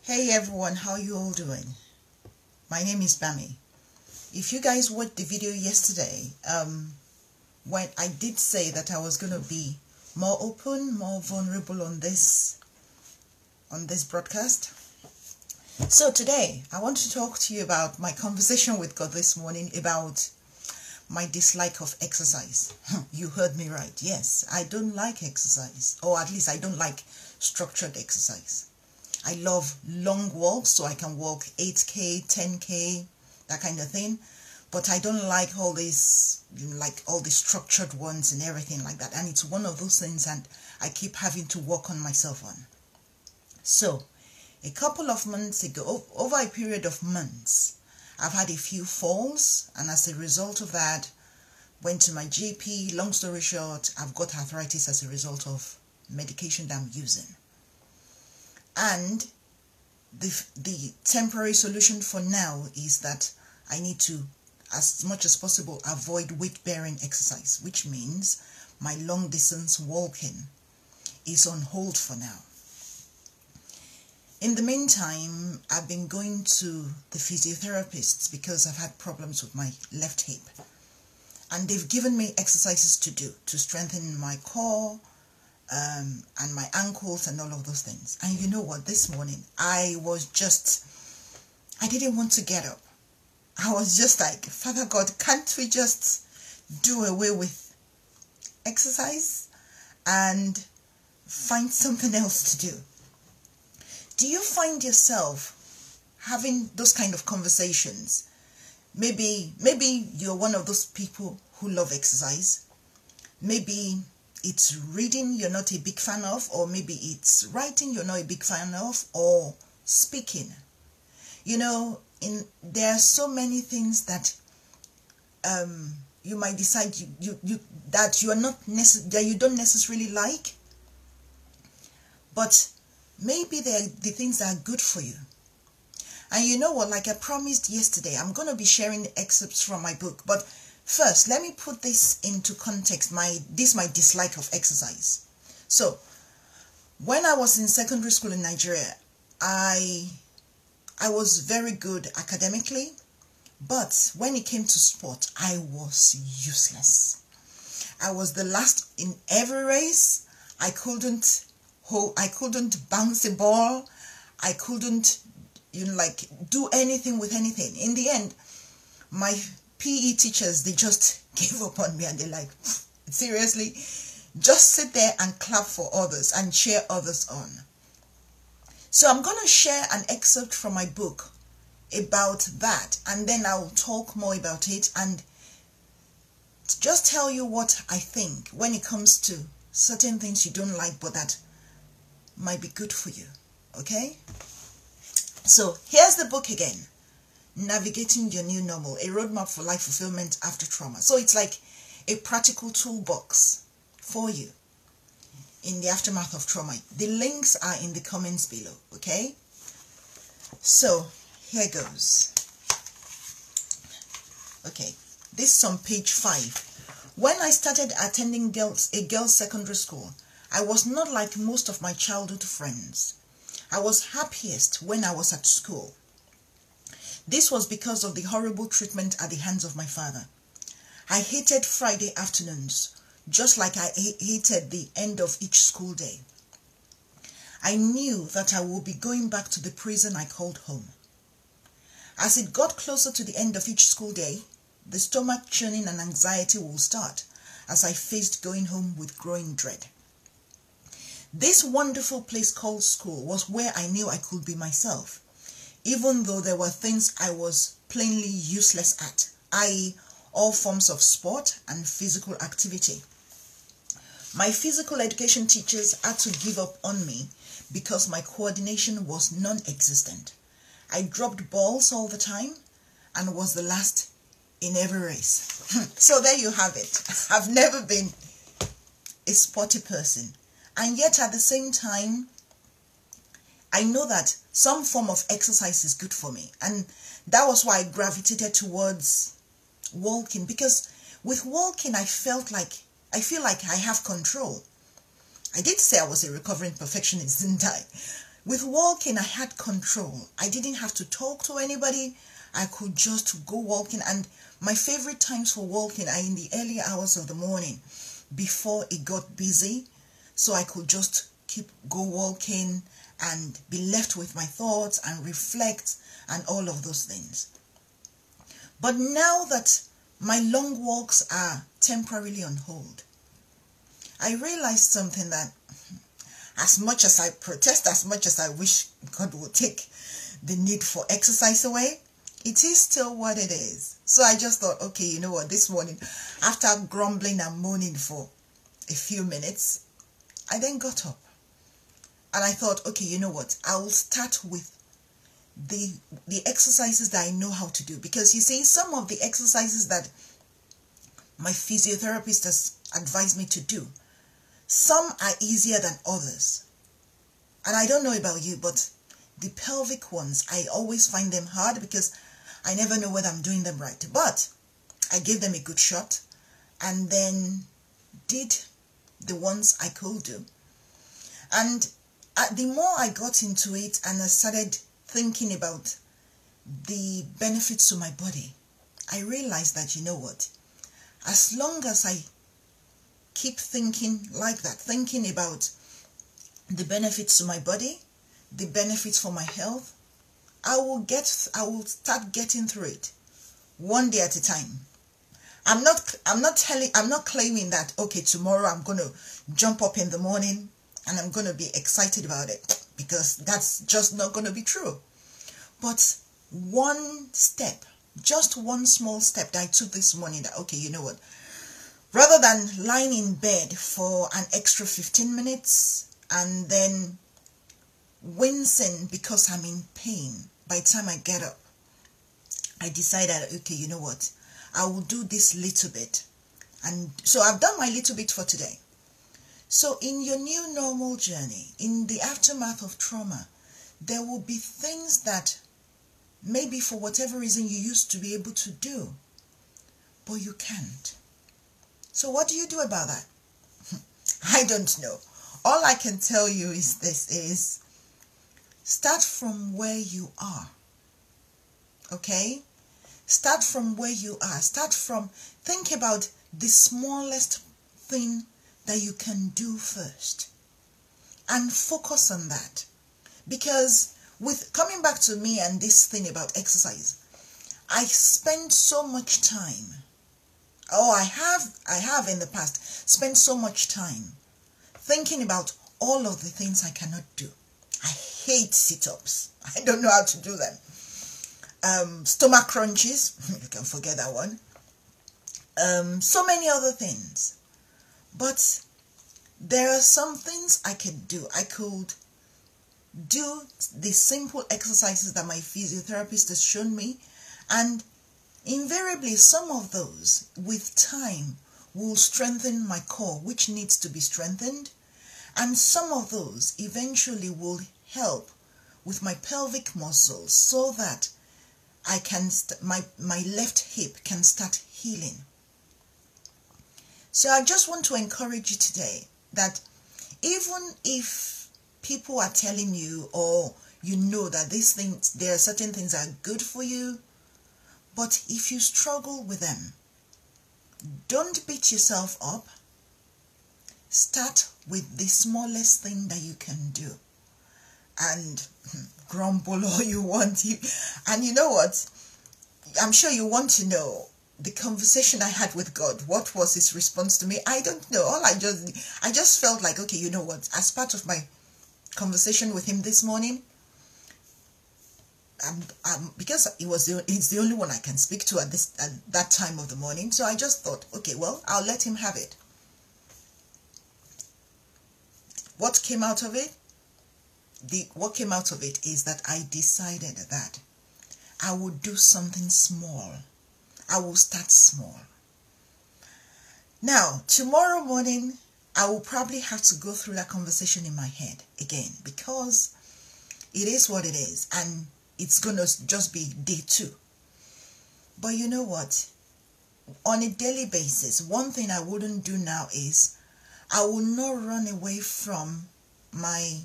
Hey everyone, how you all doing? My name is Bami. If you guys watched the video yesterday, when I did say that I was going to be more open, more vulnerable on this broadcast. So today, I want to talk to you about my conversation with God this morning about my dislike of exercise. You heard me right. Yes, I don't like exercise, or at least I don't like structured exercise. I love long walks, so I can walk 8K, 10K, that kind of thing. But I don't like all these, all the structured ones and everything like that. And it's one of those things that I keep having to work on myself on. So, a couple of months ago, over a period of months, I've had a few falls. And as a result of that, went to my GP. Long story short, I've got arthritis as a result of medication that I'm using. And the temporary solution for now is that I need to, as much as possible, avoid weight-bearing exercise, which means my long-distance walking is on hold for now. In the meantime, I've been going to the physiotherapists because I've had problems with my left hip. And they've given me exercises to do to strengthen my core, and my ankles and all of those things. And you know what, this morning I didn't want to get up. I was just like, Father God, can't we just do away with exercise and find something else to do? Do you find yourself having those kind of conversations? Maybe you're one of those people who love exercise. Maybe it's reading you're not a big fan of, or maybe it's writing you're not a big fan of, or speaking. You know, there are so many things that you might decide that you don't necessarily like, but maybe they're the things that are good for you. And you know what, like I promised yesterday, I'm going to be sharing excerpts from my book, but first, let me put this into context, my dislike of exercise. So, when I was in secondary school in Nigeria, I was very good academically, but when it came to sport, I was useless. I was the last in every race. I couldn't bounce a ball. I couldn't, do anything with anything. In the end, my PE teachers, they just gave up on me and they're like, seriously, just sit there and clap for others and cheer others on. So I'm going to share an excerpt from my book about that, and then I'll talk more about it and just tell you what I think when it comes to certain things you don't like but that might be good for you. Okay? So here's the book again. Navigating Your New Normal, a roadmap for life fulfillment after trauma. So it's like a practical toolbox for you in the aftermath of trauma. The links are in the comments below, okay? So here goes. Okay, this is on page 5. When I started attending a girls' secondary school, I was not like most of my childhood friends. I was happiest when I was at school. This was because of the horrible treatment at the hands of my father. I hated Friday afternoons, just like I hated the end of each school day. I knew that I would be going back to the prison I called home. As it got closer to the end of each school day, the stomach churning and anxiety will start as I faced going home with growing dread. This wonderful place called school was where I knew I could be myself, even though there were things I was plainly useless at, i.e. all forms of sport and physical activity. My physical education teachers had to give up on me because my coordination was non-existent. I dropped balls all the time and was the last in every race. So there you have it. I've never been a sporty person. And yet at the same time, I know that some form of exercise is good for me. And that was why I gravitated towards walking. Because with walking, I feel like I have control. I did say I was a recovering perfectionist, didn't I? With walking, I had control. I didn't have to talk to anybody. I could just go walking. And my favorite times for walking are in the early hours of the morning before it got busy. So I could just go walking and be left with my thoughts and reflect and all of those things. But now that my long walks are temporarily on hold, I realized something, that as much as I protest, as much as I wish God would take the need for exercise away, it is still what it is. So I just thought, okay, you know what, this morning, after grumbling and moaning for a few minutes, I then got up and I thought, okay, you know what, I will start with the exercises that I know how to do. Because you see, some of the exercises that my physiotherapist has advised me to do, some are easier than others. And I don't know about you, but the pelvic ones, I always find them hard because I never know whether I'm doing them right. But I gave them a good shot and then did the ones I could do. And the more I got into it and I started thinking about the benefits to my body, I realized that, you know what, as long as I keep thinking like that, thinking about the benefits to my body, the benefits for my health, I will start getting through it one day at a time. I'm not claiming that, okay, tomorrow I'm going to jump up in the morning and I'm going to be excited about it, because that's just not going to be true. But one step, just one small step that I took this morning, that, okay, you know what, rather than lying in bed for an extra 15 minutes and then wincing because I'm in pain by the time I get up, I decided, okay, you know what, I will do this little bit. And so I've done my little bit for today. So in your new normal journey, in the aftermath of trauma, there will be things that maybe for whatever reason you used to be able to do, but you can't. So what do you do about that? I don't know. All I can tell you is this, is start from where you are. Okay? Start from where you are. Think about the smallest thing that you can do first and focus on that. Because with coming back to me and this thing about exercise, I spend so much time, I have in the past spent so much time thinking about all of the things I cannot do. I hate sit-ups. I don't know how to do them. Stomach crunches, you can forget that one. So many other things. But there are some things I could do. I could do the simple exercises that my physiotherapist has shown me, and invariably some of those with time will strengthen my core, which needs to be strengthened, and some of those eventually will help with my pelvic muscles so that I can my left hip can start healing. So I just want to encourage you today that even if people are telling you, or you know that there are certain things that are good for you, but if you struggle with them, don't beat yourself up. Start with the smallest thing that you can do and grumble all you want. And you know what? I'm sure you want to know the conversation I had with God. What was his response to me? I don't know. I just felt like, okay, you know what? As part of my conversation with him this morning, because he's the only one I can speak to at that time of the morning, so I just thought, okay, well, I'll let him have it. What came out of it? What came out of it is that I decided that I would do something small. I will start small. Now, tomorrow morning, I will probably have to go through that conversation in my head again, because it is what it is, and it's going to just be day 2. But you know what? On a daily basis, one thing I wouldn't do now is I will not run away from my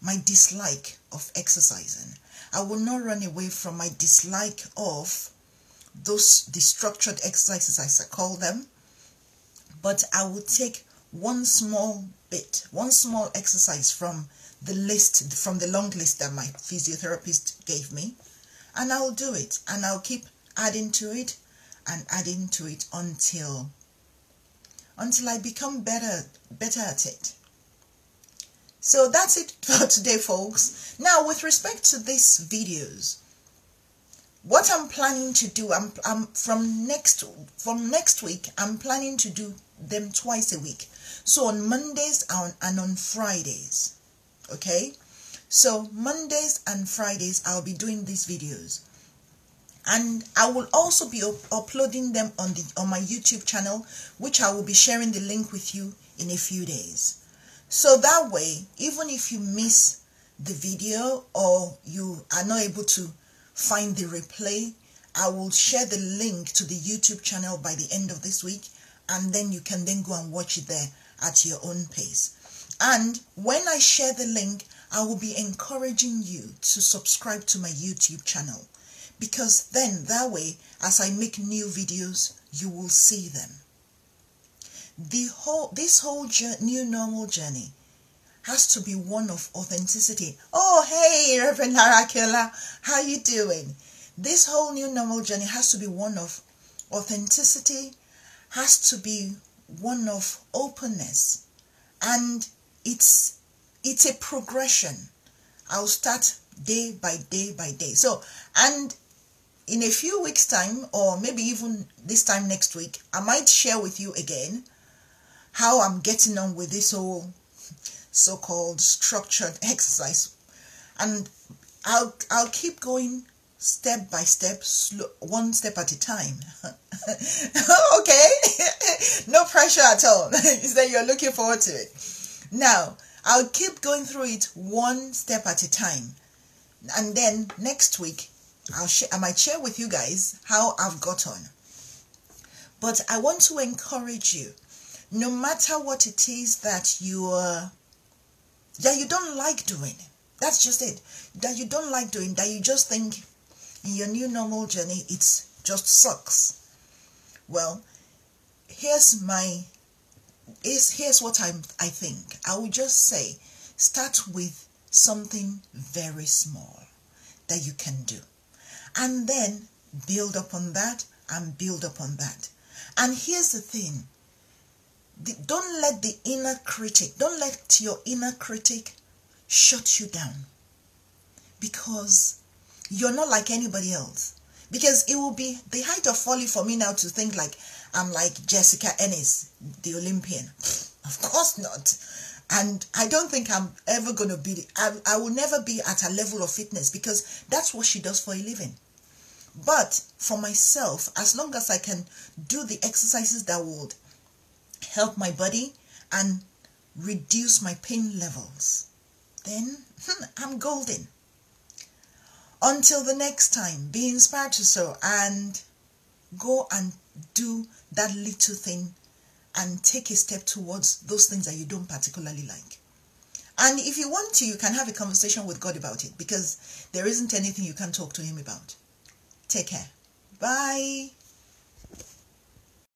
my dislike of exercising. I will not run away from my dislike of the structured exercises, as I call them, but I will take one small bit, one small exercise from the list, from the long list that my physiotherapist gave me, and I'll do it, and I'll keep adding to it and adding to it until I become better at it. So that's it for today, folks. Now, with respect to these videos, what I'm planning to do, I'm from next week, I'm planning to do them twice a week. So on Mondays and on Fridays. Okay? So Mondays and Fridays I'll be doing these videos. And I will also be uploading them on my YouTube channel, which I will be sharing the link with you in a few days. So that way, even if you miss the video or you are not able to find the replay, I will share the link to the YouTube channel by the end of this week, and then you can then go and watch it there at your own pace. And when I share the link, I will be encouraging you to subscribe to my YouTube channel, because then that way, as I make new videos, you will see them. This whole new normal journey has to be one of authenticity. Oh, hey, Reverend Harakela, how you doing? This whole new normal journey has to be one of authenticity, has to be one of openness, and it's a progression. I'll start day by day by day. So, and in a few weeks' time, or maybe even this time next week, I might share with you again how I'm getting on with this whole so-called structured exercise, and I'll keep going step by step, one step at a time. Okay. No pressure at all. Is that you're looking forward to it? Now I'll keep going through it one step at a time, and then next week I might share with you guys how I've got on. But I want to encourage you, no matter what it is that you don't like doing, that's just it, that you don't like doing, that you just think in your new normal journey it just sucks. Well, here's what I think. I would just say, start with something very small that you can do, and then build upon that and build upon that. And here's the thing, don't let your inner critic shut you down, because you're not like anybody else. Because it will be the height of folly for me now to think like I'm like Jessica Ennis, the Olympian. Of course not. And I don't think I'm ever going to be, I will never be at her level of fitness, because that's what she does for a living. But for myself, as long as I can do the exercises that would help my body and reduce my pain levels, then I'm golden. Until the next time, be inspired to soar and go and do that little thing and take a step towards those things that you don't particularly like. And if you want to, you can have a conversation with God about it, because there isn't anything you can't talk to him about. Take care. Bye.